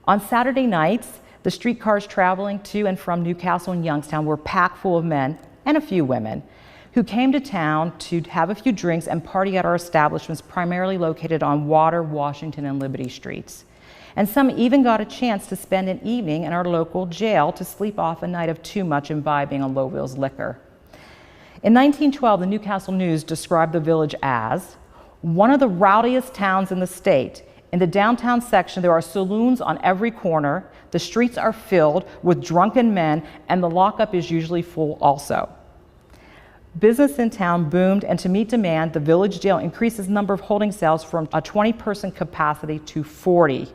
On Saturday nights, the streetcars traveling to and from Newcastle and Youngstown were packed full of men and a few women who came to town to have a few drinks and party at our establishments primarily located on Water, Washington, and Liberty Streets. And some even got a chance to spend an evening in our local jail to sleep off a night of too much imbibing on Lowell's liquor. In 1912, the Newcastle News described the village as one of the rowdiest towns in the state. In the downtown section, there are saloons on every corner, the streets are filled with drunken men, and the lockup is usually full also. Business in town boomed, and to meet demand, the village jail increased its number of holding cells from a 20-person capacity to 40.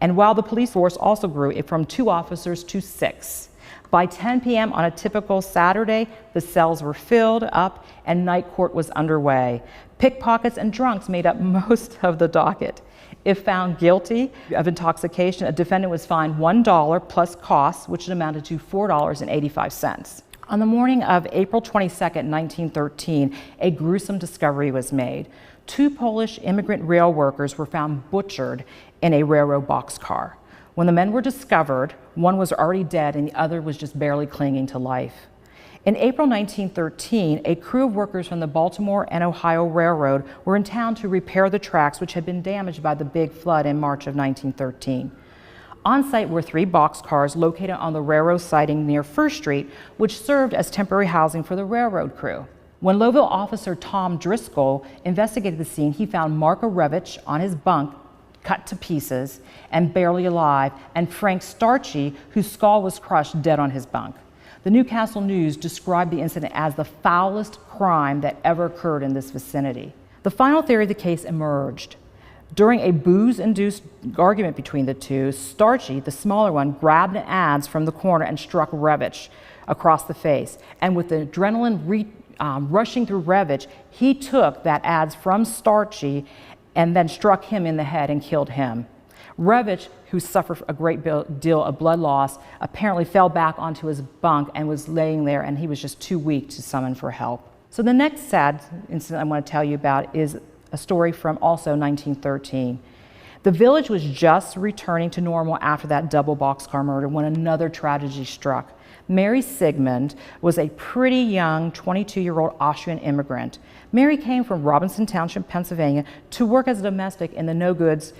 And while the police force also grew from 2 officers to 6. By 10 p.m. on a typical Saturday, the cells were filled up and night court was underway. Pickpockets and drunks made up most of the docket. If found guilty of intoxication, a defendant was fined $1 plus costs, which amounted to $4.85. On the morning of April 22, 1913, a gruesome discovery was made. 2 Polish immigrant rail workers were found butchered in a railroad boxcar. When the men were discovered, one was already dead and the other was just barely clinging to life. In April 1913, a crew of workers from the Baltimore and Ohio Railroad were in town to repair the tracks which had been damaged by the big flood in March of 1913. On site were 3 boxcars located on the railroad siding near First Street, which served as temporary housing for the railroad crew. When Lowell officer Tom Driscoll investigated the scene, he found Mark Arevich on his bunk, cut to pieces and barely alive, and Frank Starchy, whose skull was crushed, dead on his bunk. The Newcastle News described the incident as the foulest crime that ever occurred in this vicinity. The final theory of the case emerged. During a booze-induced argument between the two, Starchy, the smaller one, grabbed an adze from the corner and struck Revich across the face. And with the adrenaline rushing through Revich, he took that adze from Starchy and then struck him in the head and killed him. Revich, who suffered a great deal of blood loss, apparently fell back onto his bunk and was laying there, and he was just too weak to summon for help. So the next sad incident I want to tell you about is a story from also 1913. The village was just returning to normal after that double boxcar murder when another tragedy struck. Mary Sigmund was a pretty young 22-year-old Austrian immigrant. Mary came from Robinson Township, Pennsylvania, to work as a domestic in the no-goods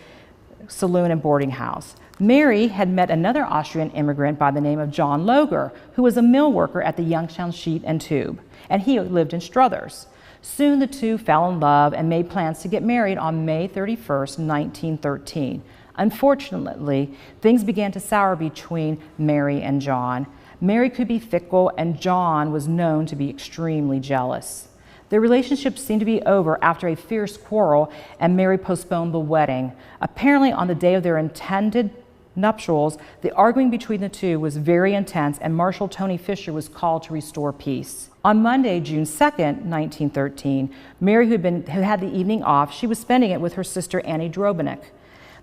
saloon and boarding house. Mary had met another Austrian immigrant by the name of John Loger, who was a mill worker at the Youngstown Sheet and Tube, and he lived in Struthers. Soon the two fell in love and made plans to get married on May 31st, 1913. Unfortunately, things began to sour between Mary and John. Mary could be fickle, and John was known to be extremely jealous. Their relationship seemed to be over after a fierce quarrel, and Mary postponed the wedding. Apparently, on the day of their intended nuptials, the arguing between the two was very intense, and Marshal Tony Fisher was called to restore peace. On Monday, June 2nd, 1913, Mary, who had the evening off, she was spending it with her sister Annie Drobenik.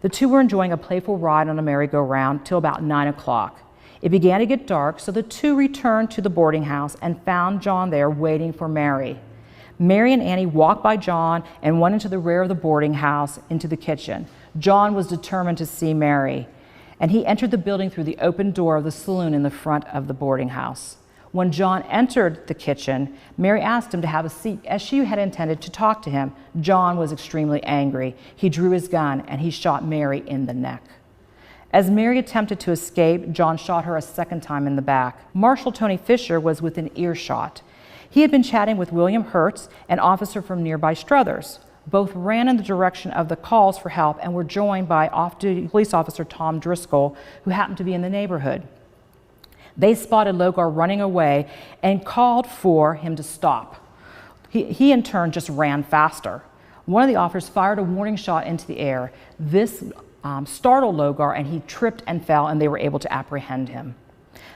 The two were enjoying a playful ride on a merry-go-round till about 9 o'clock. It began to get dark, so the two returned to the boarding house and found John there waiting for Mary. Mary and Annie walked by John and went into the rear of the boarding house into the kitchen. John was determined to see Mary, and he entered the building through the open door of the saloon in the front of the boarding house. When John entered the kitchen, Mary asked him to have a seat as she had intended to talk to him. John was extremely angry. He drew his gun and he shot Mary in the neck. As Mary attempted to escape, John shot her a second time in the back. Marshal Tony Fisher was within earshot. He had been chatting with William Hertz, an officer from nearby Struthers. Both ran in the direction of the calls for help and were joined by off-duty police officer Tom Driscoll, who happened to be in the neighborhood. They spotted Logar running away and called for him to stop. He in turn just ran faster. One of the officers fired a warning shot into the air. This startled Logar, and he tripped and fell, and they were able to apprehend him.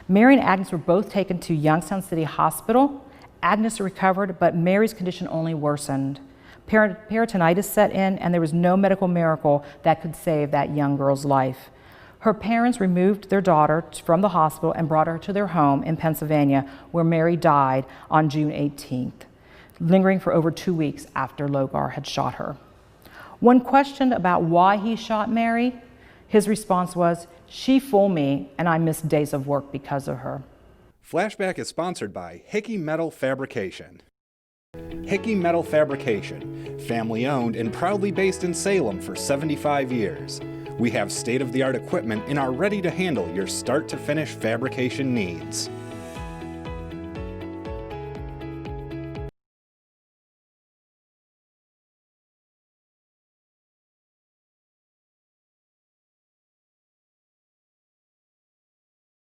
Mary and Agnes were both taken to Youngstown City Hospital. Agnes recovered, but Mary's condition only worsened. Peritonitis set in, and there was no medical miracle that could save that young girl's life. Her parents removed their daughter from the hospital and brought her to their home in Pennsylvania, where Mary died on June 18th, lingering for over 2 weeks after Logar had shot her. When questioned about why he shot Mary, His response was, "She fooled me and I missed days of work because of her." Flashback is sponsored by Hickey Metal Fabrication. Hickey Metal Fabrication, family owned and proudly based in Salem for 75 years. We have state-of-the-art equipment and are ready to handle your start-to-finish fabrication needs.